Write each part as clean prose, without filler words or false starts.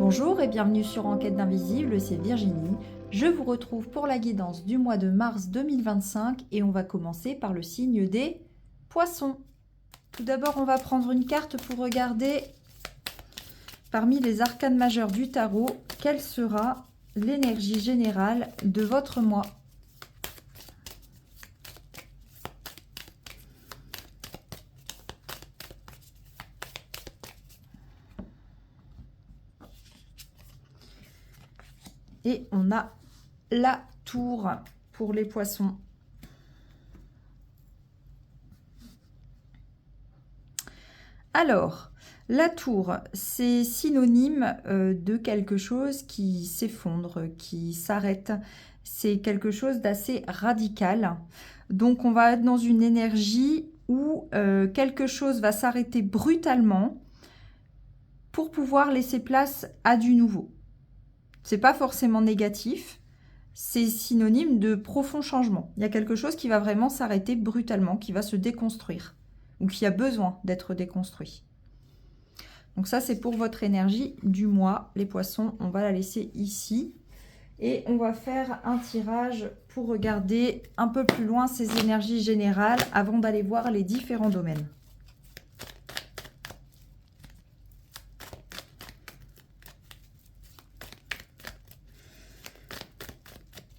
Bonjour et bienvenue sur Enquête d'Invisible, c'est Virginie. Je vous retrouve pour la guidance du mois de mars 2025 et on va commencer par le signe des poissons. Tout d'abord, on va prendre une carte pour regarder parmi les arcanes majeures du tarot, quelle sera l'énergie générale de votre mois. Et on a la tour pour les poissons. Alors, la tour, c'est synonyme de quelque chose qui s'effondre, qui s'arrête. C'est quelque chose d'assez radical. Donc, on va être dans une énergie où quelque chose va s'arrêter brutalement pour pouvoir laisser place à du nouveau. C'est pas forcément négatif, c'est synonyme de profond changement. Il y a quelque chose qui va vraiment s'arrêter brutalement, qui va se déconstruire, ou qui a besoin d'être déconstruit. Donc ça, c'est pour votre énergie du mois. Les poissons, on va la laisser ici. Et on va faire un tirage pour regarder un peu plus loin ces énergies générales avant d'aller voir les différents domaines.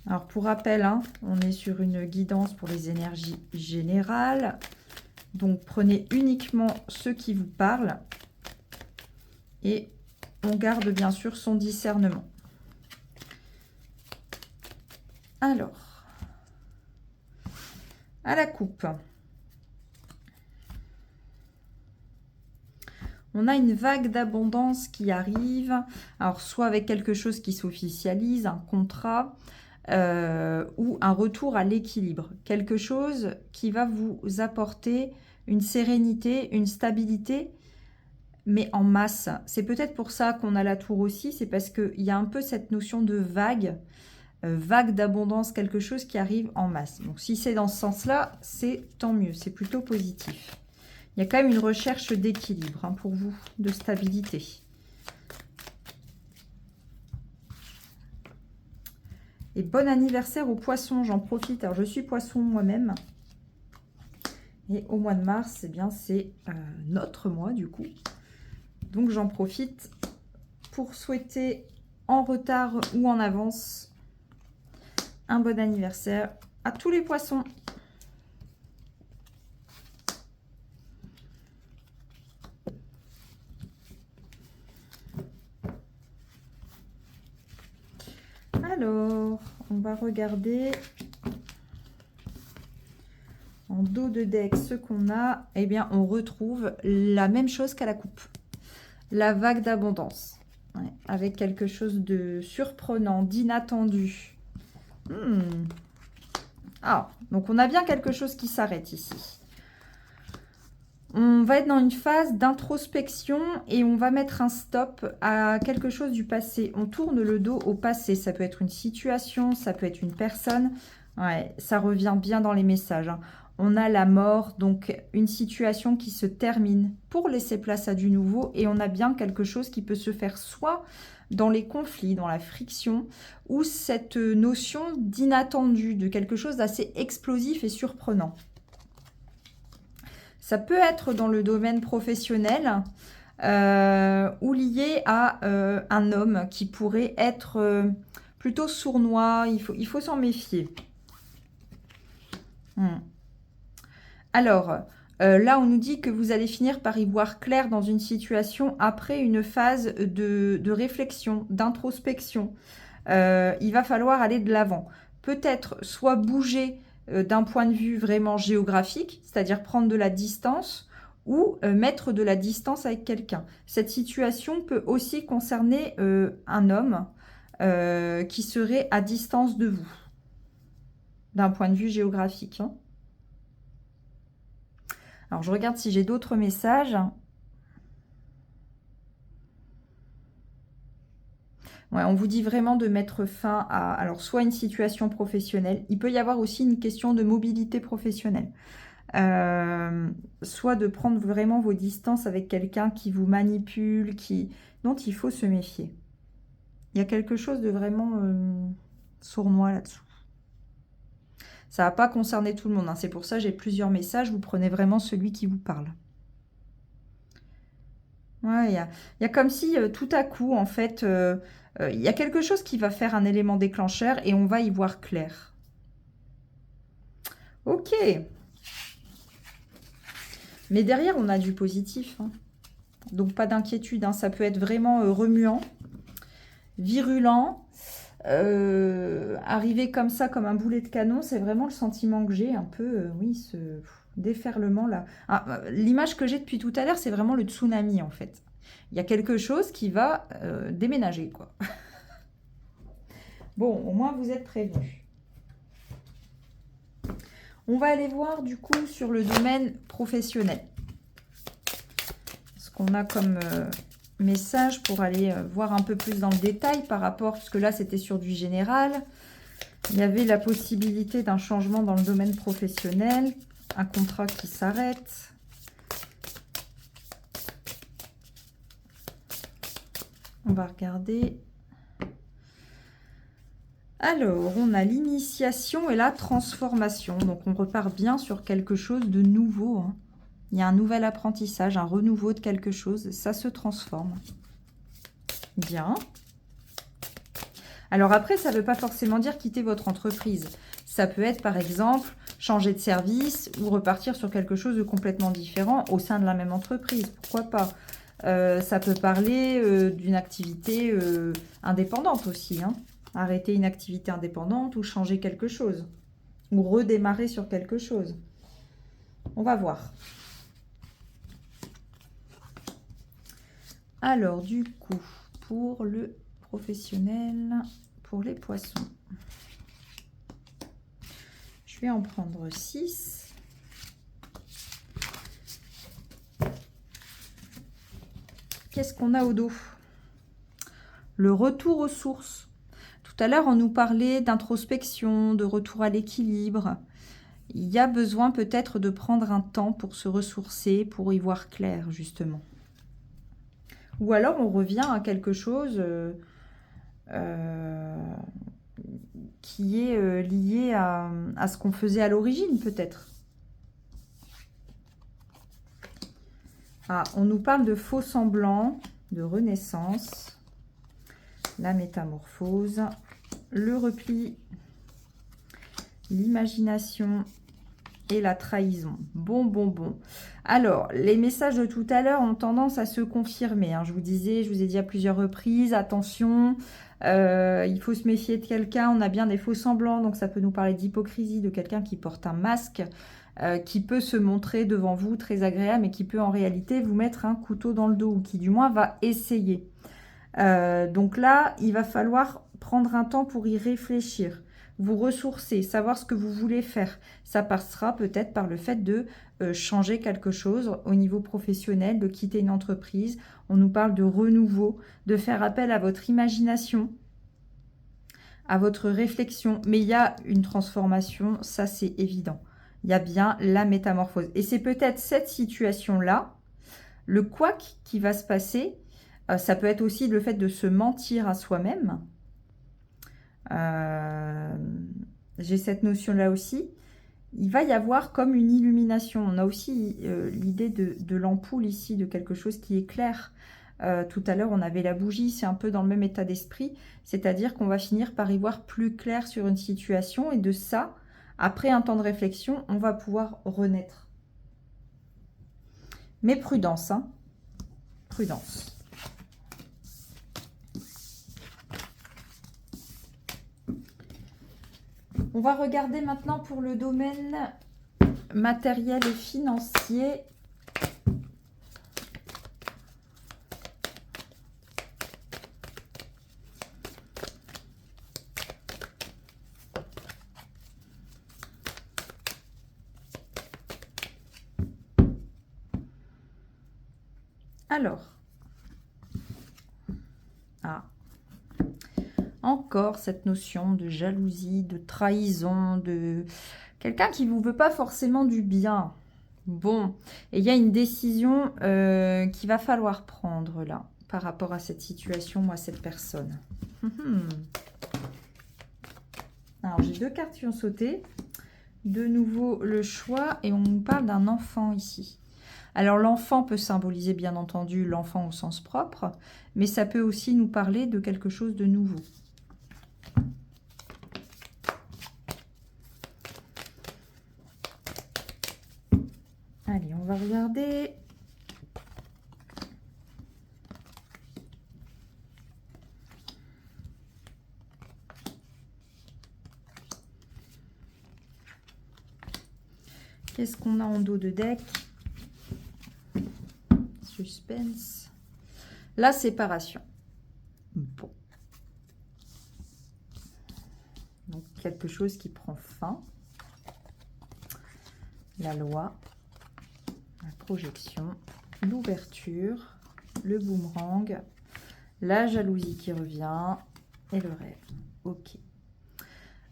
Alors, pour rappel, hein, on est sur une guidance pour les énergies générales. Donc, prenez uniquement ceux qui vous parlent. Et on garde bien sûr son discernement. Alors, à la coupe. On a une vague d'abondance qui arrive. Alors, soit avec quelque chose qui s'officialise, un contrat, ou un retour à l'équilibre. Quelque chose qui va vous apporter une sérénité, une stabilité, mais en masse. C'est peut-être pour ça qu'on a la tour aussi, c'est parce qu'il y a un peu cette notion de vague, vague d'abondance, quelque chose qui arrive en masse. Donc si c'est dans ce sens-là, c'est tant mieux, c'est plutôt positif. Il y a quand même une recherche d'équilibre hein, pour vous, de stabilité. Et bon anniversaire aux poissons, j'en profite. Alors, je suis poisson moi-même. Et au mois de mars, eh bien, c'est notre mois du coup. Donc, j'en profite pour souhaiter en retard ou en avance un bon anniversaire à tous les poissons. Alors, on va regarder en dos de deck ce qu'on a. Eh bien, on retrouve la même chose qu'à la coupe. La vague d'abondance. Ouais, avec quelque chose de surprenant, d'inattendu. Ah, donc on a bien quelque chose qui s'arrête ici. On va être dans une phase d'introspection et on va mettre un stop à quelque chose du passé. On tourne le dos au passé. Ça peut être une situation, ça peut être une personne. Ouais, ça revient bien dans les messages. Hein. On a la mort, donc une situation qui se termine pour laisser place à du nouveau. Et on a bien quelque chose qui peut se faire soit dans les conflits, dans la friction, ou cette notion d'inattendu, de quelque chose d'assez explosif et surprenant. Ça peut être dans le domaine professionnel ou lié à un homme qui pourrait être plutôt sournois. Il faut s'en méfier. Alors, là, on nous dit que vous allez finir par y voir clair dans une situation après une phase de réflexion, d'introspection. Il va falloir aller de l'avant. Peut-être soit bouger d'un point de vue vraiment géographique, c'est-à-dire prendre de la distance, ou mettre de la distance avec quelqu'un. Cette situation peut aussi concerner un homme qui serait à distance de vous, d'un point de vue géographique. Hein. Alors, je regarde si j'ai d'autres messages. Ouais, on vous dit vraiment de mettre fin à alors soit une situation professionnelle, il peut y avoir aussi une question de mobilité professionnelle, soit de prendre vraiment vos distances avec quelqu'un qui vous manipule, dont il faut se méfier. Il y a quelque chose de vraiment sournois là-dessous. Ça va pas concerner tout le monde, hein. C'est pour ça que j'ai plusieurs messages. Vous prenez vraiment celui qui vous parle. Ouais, il y a comme si tout à coup, en fait, il y a quelque chose qui va faire un élément déclencheur et on va y voir clair. Ok. Mais derrière, on a du positif, hein. Donc, pas d'inquiétude, hein. Ça peut être vraiment remuant, virulent. Arriver comme ça, comme un boulet de canon, c'est vraiment le sentiment que j'ai, un peu, oui, ce déferlement là. Ah, l'image que j'ai depuis tout à l'heure, c'est vraiment le tsunami en fait. Il y a quelque chose qui va déménager, quoi. Bon, au moins vous êtes prévenus. On va aller voir du coup sur le domaine professionnel. Ce qu'on a comme message pour aller voir un peu plus dans le détail par rapport, parce que là c'était sur du général. Il y avait la possibilité d'un changement dans le domaine professionnel, un contrat qui s'arrête. On va regarder. Alors, on a l'initiation et la transformation. Donc, on repart bien sur quelque chose de nouveau, hein. Il y a un nouvel apprentissage, un renouveau de quelque chose. Ça se transforme. Bien. Alors après, ça ne veut pas forcément dire quitter votre entreprise. Ça peut être, par exemple, changer de service ou repartir sur quelque chose de complètement différent au sein de la même entreprise. Pourquoi pas? Ça peut parler d'une activité indépendante aussi, hein. Arrêter une activité indépendante ou changer quelque chose. Ou redémarrer sur quelque chose. On va voir. Alors, du coup, pour le professionnel, pour les poissons, je vais en prendre 6. Qu'est-ce qu'on a au dos? Le retour aux sources. Tout à l'heure, on nous parlait d'introspection, de retour à l'équilibre. Il y a besoin peut-être de prendre un temps pour se ressourcer, pour y voir clair, justement. Ou alors, on revient à quelque chose qui est lié à ce qu'on faisait à l'origine, peut-être. Ah, on nous parle de faux semblants, de renaissance, la métamorphose, le repli, l'imagination et la trahison. Bon. Alors, les messages de tout à l'heure ont tendance à se confirmer, hein. Je vous ai dit à plusieurs reprises, attention, il faut se méfier de quelqu'un. On a bien des faux semblants, donc ça peut nous parler d'hypocrisie, de quelqu'un qui porte un masque, qui peut se montrer devant vous très agréable, mais qui peut en réalité vous mettre un couteau dans le dos, ou qui du moins va essayer. Donc là, il va falloir prendre un temps pour y réfléchir, vous ressourcer, savoir ce que vous voulez faire. Ça passera peut-être par le fait de changer quelque chose au niveau professionnel, de quitter une entreprise. On nous parle de renouveau, de faire appel à votre imagination, à votre réflexion. Mais il y a une transformation, ça c'est évident. Il y a bien la métamorphose. Et c'est peut-être cette situation-là, le couac qui va se passer. Ça peut être aussi le fait de se mentir à soi-même. J'ai cette notion-là aussi. Il va y avoir comme une illumination. On a aussi l'idée de l'ampoule ici, de quelque chose qui éclaire. Tout à l'heure, on avait la bougie, c'est un peu dans le même état d'esprit. C'est-à-dire qu'on va finir par y voir plus clair sur une situation. Et de ça, après un temps de réflexion, on va pouvoir renaître. Mais prudence, hein. Prudence. On va regarder maintenant pour le domaine matériel et financier. Alors, encore cette notion de jalousie, de trahison, de quelqu'un qui ne vous veut pas forcément du bien. Bon, et il y a une décision qu'il va falloir prendre là. par rapport à cette situation ou à cette personne. Alors, j'ai 2 cartes qui ont sauté. De nouveau, le choix. Et on nous parle d'un enfant ici. Alors, l'enfant peut symboliser, bien entendu, l'enfant au sens propre. Mais ça peut aussi nous parler de quelque chose de nouveau. Allez, on va regarder. Qu'est-ce qu'on a en dos de deck? Suspense. La séparation. Bon. Donc, quelque chose qui prend fin. La loi. La projection. L'ouverture. Le boomerang. La jalousie qui revient. Et le rêve. Ok.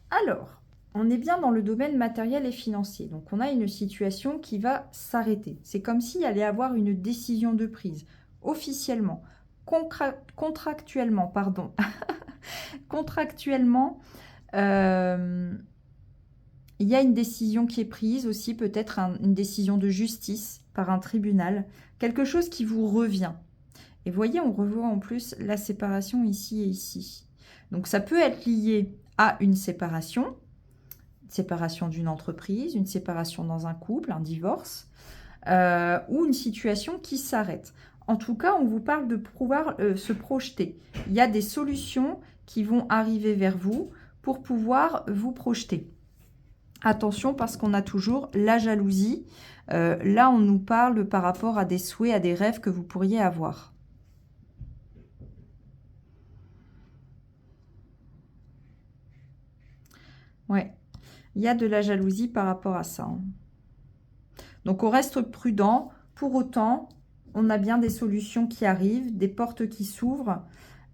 Alors, on est bien dans le domaine matériel et financier. Donc, on a une situation qui va s'arrêter. C'est comme s'il allait avoir une décision de prise. Officiellement, contractuellement, pardon. Contractuellement, il y a une décision qui est prise aussi, peut-être une décision de justice par un tribunal. Quelque chose qui vous revient. Et voyez, on revoit en plus la séparation ici et ici. Donc, ça peut être lié à une séparation d'une entreprise, une séparation dans un couple, un divorce, ou une situation qui s'arrête. En tout cas, on vous parle de pouvoir se projeter. Il y a des solutions qui vont arriver vers vous pour pouvoir vous projeter. Attention, parce qu'on a toujours la jalousie. Là, on nous parle par rapport à des souhaits, à des rêves que vous pourriez avoir. Ouais. Il y a de la jalousie par rapport à ça. Hein. Donc, on reste prudent. Pour autant, on a bien des solutions qui arrivent, des portes qui s'ouvrent.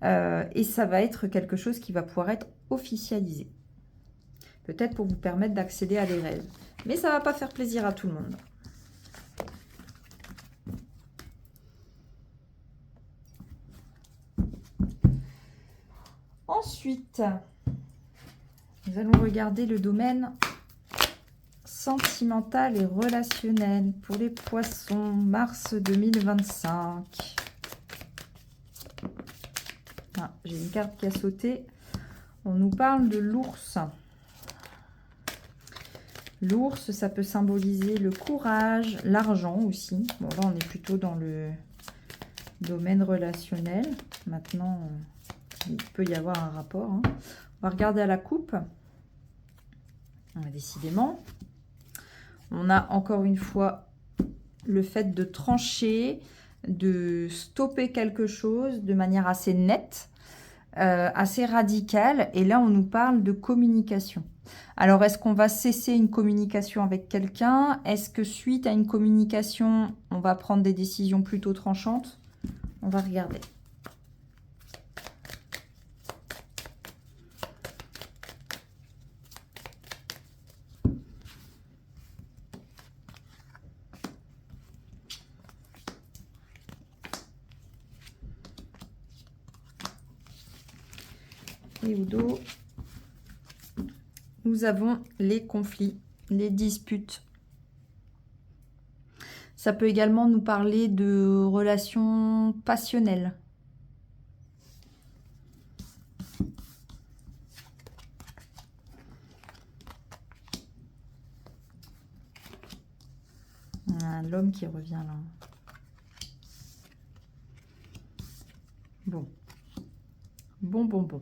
Et ça va être quelque chose qui va pouvoir être officialisé. Peut-être pour vous permettre d'accéder à des rêves. Mais ça ne va pas faire plaisir à tout le monde. Ensuite, nous allons regarder le domaine sentimental et relationnel pour les poissons, mars 2025. Ah, j'ai une carte qui a sauté. On nous parle de l'ours. L'ours, ça peut symboliser le courage, l'argent aussi. Bon, là, on est plutôt dans le domaine relationnel. Maintenant, il peut y avoir un rapport. Hein. On va regarder à la coupe. Décidément, on a encore une fois le fait de trancher, de stopper quelque chose de manière assez nette, assez radicale. Et là, on nous parle de communication. Alors, est-ce qu'on va cesser une communication avec quelqu'un? Est-ce que suite à une communication, on va prendre des décisions plutôt tranchantes? On va regarder. Et au dos, nous avons les conflits, les disputes. Ça peut également nous parler de relations passionnelles. L'homme qui revient là. Bon. Bon.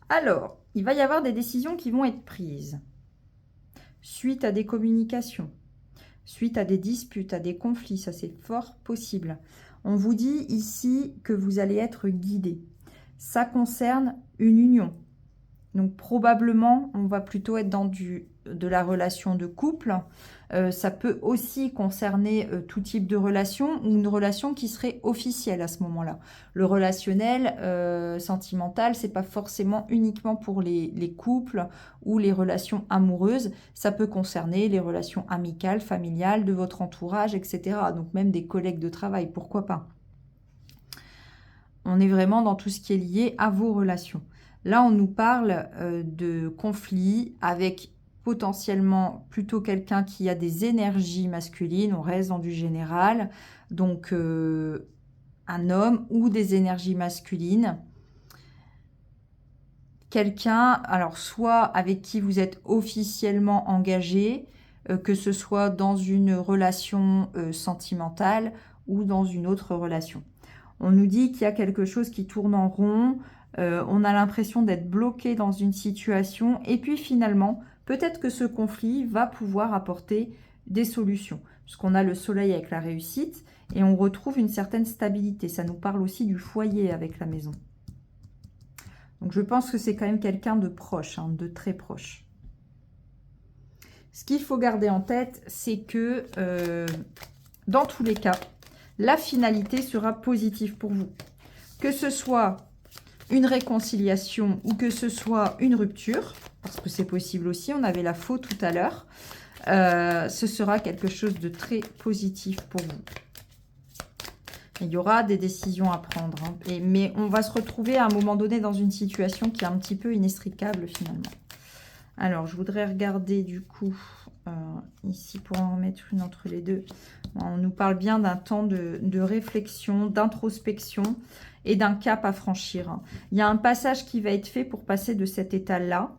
Alors, il va y avoir des décisions qui vont être prises suite à des communications, suite à des disputes, à des conflits. Ça, c'est fort possible. On vous dit ici que vous allez être guidé. Ça concerne une union. Donc, probablement, on va plutôt être dans de la relation de couple. Ça peut aussi concerner tout type de relation ou une relation qui serait officielle à ce moment-là. Le relationnel, sentimental, c'est pas forcément uniquement pour les couples ou les relations amoureuses. Ça peut concerner les relations amicales, familiales, de votre entourage, etc. Donc même des collègues de travail, pourquoi pas. on est vraiment dans tout ce qui est lié à vos relations. Là, on nous parle de conflits avec potentiellement plutôt quelqu'un qui a des énergies masculines, on reste dans du général, donc un homme ou des énergies masculines. Quelqu'un, alors soit avec qui vous êtes officiellement engagé, que ce soit dans une relation sentimentale ou dans une autre relation. On nous dit qu'il y a quelque chose qui tourne en rond, on a l'impression d'être bloqué dans une situation et puis finalement, peut-être que ce conflit va pouvoir apporter des solutions. Puisqu'on a le soleil avec la réussite et on retrouve une certaine stabilité. Ça nous parle aussi du foyer avec la maison. Donc je pense que c'est quand même quelqu'un de proche, hein, de très proche. Ce qu'il faut garder en tête, c'est que dans tous les cas, la finalité sera positive pour vous. Que ce soit une réconciliation ou que ce soit une rupture, parce que c'est possible aussi, on avait la faux tout à l'heure, ce sera quelque chose de très positif pour vous. Il y aura des décisions à prendre, hein, mais on va se retrouver à un moment donné dans une situation qui est un petit peu inextricable finalement. Alors, je voudrais regarder du coup, ici pour en remettre une entre les deux. On nous parle bien d'un temps de réflexion, d'introspection et d'un cap à franchir. Il y a un passage qui va être fait pour passer de cet état-là,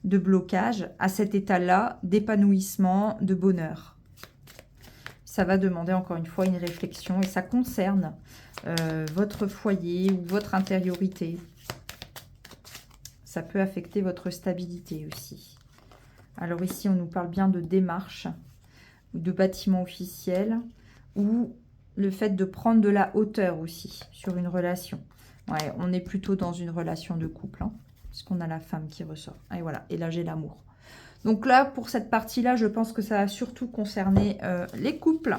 de blocage, à cet état-là d'épanouissement, de bonheur. Ça va demander encore une fois une réflexion et ça concerne votre foyer ou votre intériorité. Ça peut affecter votre stabilité aussi. Alors ici, on nous parle bien de démarche, de bâtiment officiel, ou le fait de prendre de la hauteur aussi sur une relation. Ouais, on est plutôt dans une relation de couple, hein, puisqu'on a la femme qui ressort. Et voilà, et là j'ai l'amour. Donc là, pour cette partie-là, je pense que ça va surtout concerner les couples.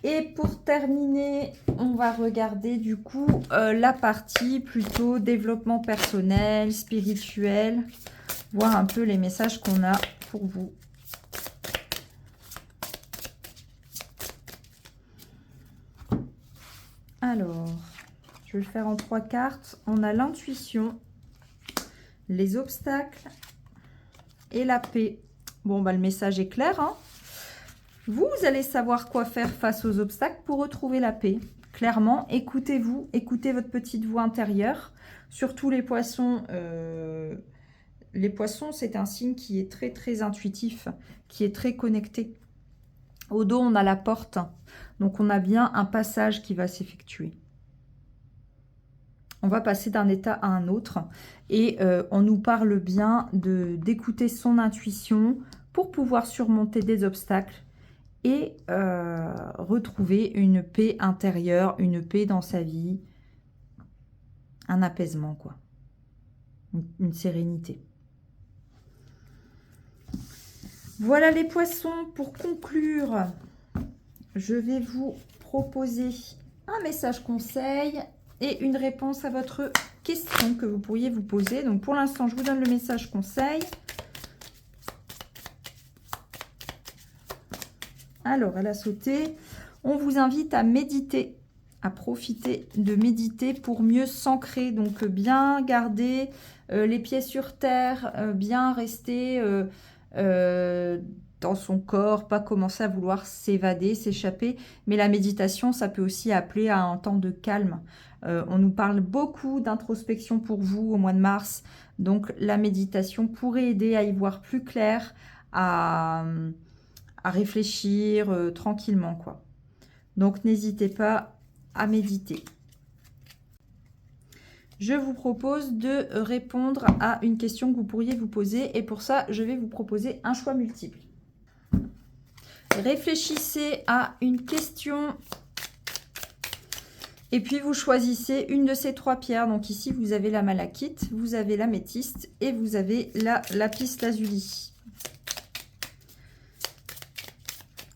Et pour terminer, on va regarder du coup la partie plutôt développement personnel, spirituel, voir un peu les messages qu'on a pour vous. Alors, je vais le faire en 3 cartes. On a l'intuition, les obstacles et la paix. Bon, bah, le message est clair, hein. Vous allez savoir quoi faire face aux obstacles pour retrouver la paix. Clairement, écoutez-vous, écoutez votre petite voix intérieure. Surtout les poissons. Les poissons, c'est un signe qui est très, très intuitif, qui est très connecté. Au dos, on a la porte. Donc, on a bien un passage qui va s'effectuer. On va passer d'un état à un autre. Et on nous parle bien d'écouter son intuition pour pouvoir surmonter des obstacles et retrouver une paix intérieure, une paix dans sa vie, un apaisement, quoi. Une sérénité. Voilà les poissons, pour conclure, je vais vous proposer un message conseil et une réponse à votre question que vous pourriez vous poser. Donc pour l'instant, je vous donne le message conseil. Alors, elle a sauté. On vous invite à méditer, à profiter de méditer pour mieux s'ancrer. Donc, bien garder les pieds sur terre, bien rester dans son corps, pas commencer à vouloir s'évader, s'échapper. Mais la méditation, ça peut aussi appeler à un temps de calme. On nous parle beaucoup d'introspection pour vous au mois de mars. Donc, la méditation pourrait aider à y voir plus clair, à réfléchir tranquillement, quoi. Donc, n'hésitez pas à méditer. Je vous propose de répondre à une question que vous pourriez vous poser. Et pour ça, je vais vous proposer un choix multiple. Réfléchissez à une question. Et puis, vous choisissez une de ces 3 pierres. Donc, ici, vous avez la malachite, vous avez l'améthyste et vous avez la lapis lazuli.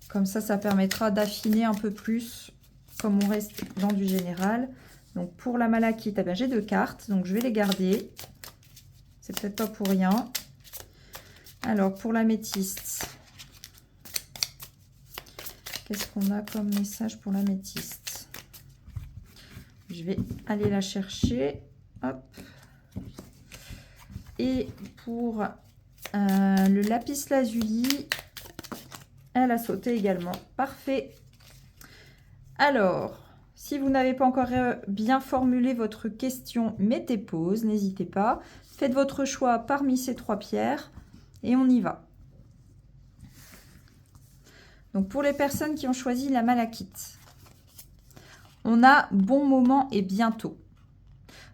Comme ça, ça permettra d'affiner un peu plus, comme on reste dans du général. Donc, pour la malachite, eh bien, j'ai 2 cartes, donc je vais les garder. C'est peut-être pas pour rien. Alors, pour l'améthyste, Qu'est-ce qu'on a comme message pour l'améthyste? Je vais aller la chercher. Hop. Et pour le lapis lazuli, elle a sauté également. Parfait. Alors, si vous n'avez pas encore bien formulé votre question, mettez pause, n'hésitez pas. Faites votre choix parmi ces 3 pierres et on y va. Donc, pour les personnes qui ont choisi la malachite, on a bon moment et bientôt.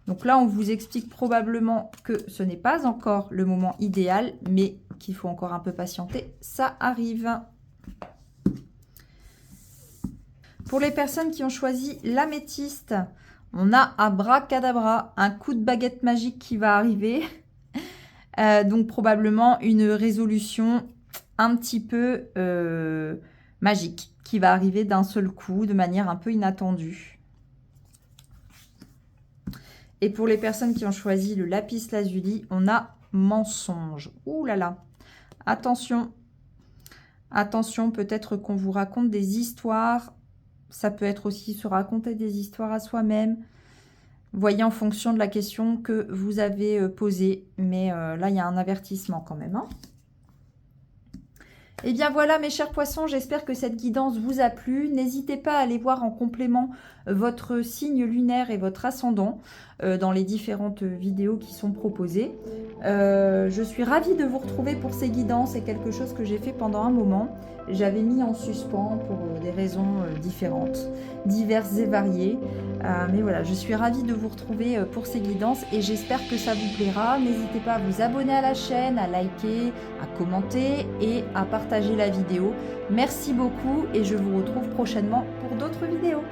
Donc là, on vous explique probablement que ce n'est pas encore le moment idéal, mais qu'il faut encore un peu patienter. Ça arrive. Pour les personnes qui ont choisi l'améthyste, on a abracadabra, un coup de baguette magique qui va arriver. Donc probablement une résolution un petit peu magique qui va arriver d'un seul coup, de manière un peu inattendue. Et pour les personnes qui ont choisi le lapis lazuli, on a mensonge. Ouh là là, attention, attention, peut-être qu'on vous raconte des histoires. Ça peut être aussi se raconter des histoires à soi-même. Voyez en fonction de la question que vous avez posée. Mais là, il y a un avertissement quand même. Hein. Et bien voilà mes chers poissons, j'espère que cette guidance vous a plu. N'hésitez pas à aller voir en complément votre signe lunaire et votre ascendant dans les différentes vidéos qui sont proposées. Je suis ravie de vous retrouver pour ces guidances. C'est quelque chose que j'ai fait pendant un moment. J'avais mis en suspens pour des raisons différentes, diverses et variées. Mais voilà, je suis ravie de vous retrouver pour ces guidances et j'espère que ça vous plaira. N'hésitez pas à vous abonner à la chaîne, à liker, à commenter et à partager la vidéo. Merci beaucoup et je vous retrouve prochainement pour d'autres vidéos.